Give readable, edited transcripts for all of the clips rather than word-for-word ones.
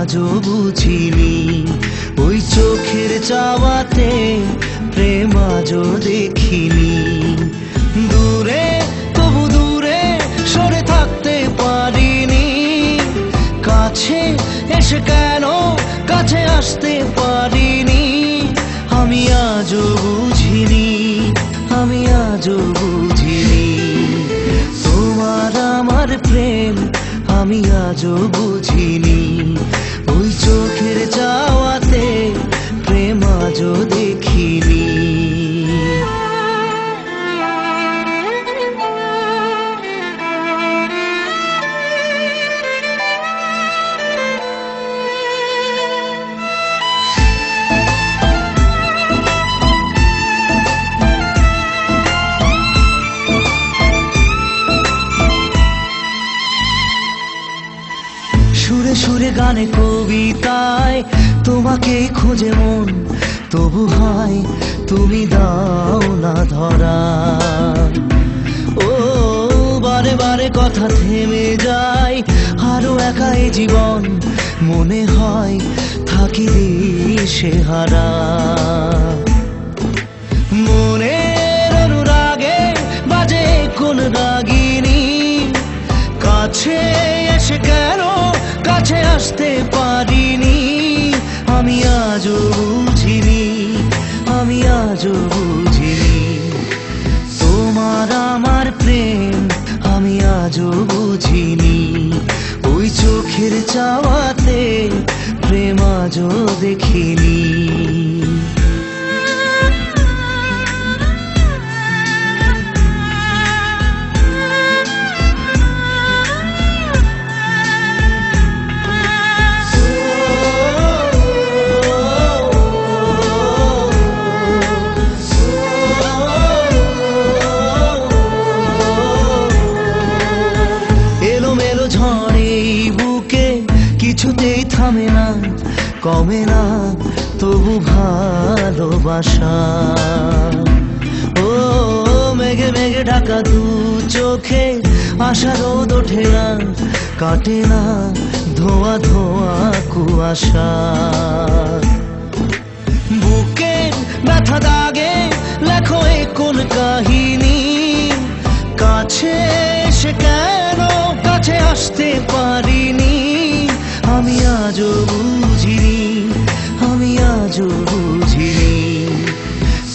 আজও বুঝিনি। ওই চোখের চাওয়াতে প্রেম আজও দেখিনি। দূরে তবু দূরে সরে থাকতে পারিনি। কাছে এসে কেন কাছে আসতে পারিনি। আমি আজও বুঝিনি, আমি আজও বুঝিনি। তোমার আমার প্রেম আমি আজও বুঝিনি। ওই চোখের চাওয়াতে প্রেম আজও দেখিনি। সুরে সুরে গানে কবিতায় তোমাকেই খোঁজে মন, তবু হয় তুমি দাও না ধরা। ও বারে বারে কথা থেমে যায়, আরো একা এই জীবন মনে হয় থাকি দিশেহারা। মনের অনুরাগে বাজে কোন রাগিনী। কাছে এসে কেন কাছে আসতে পারিনি। আমি আজও বুঝিনি, আমি আজও বুঝিনি। তোমার আমার প্রেম আমি আজও বুঝিনি। ওই চোখের চাওয়াতে প্রেম আজও দেখিনি। কিছুতেই থামে না, কমে না তবু ভালোবাসা। ও মেঘে মেঘে ঢাকা দু চোখে আশা রোদ ওঠে না, কাটে না ধোয়া ধোয়া কুয়াশা। বুকে ব্যথা দাগে লেখো এ কোন কাহিনী। কাছে এসে কেন কাছে আসতে পারিনি। আমি আজও বুঝিনি, আমি আজও বুঝিনি।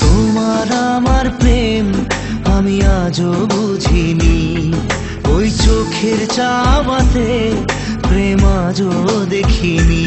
তোমার আমার প্রেম আমি আজও বুঝিনি। ওই চোখের চাওয়াতে প্রেম আজও দেখিনি।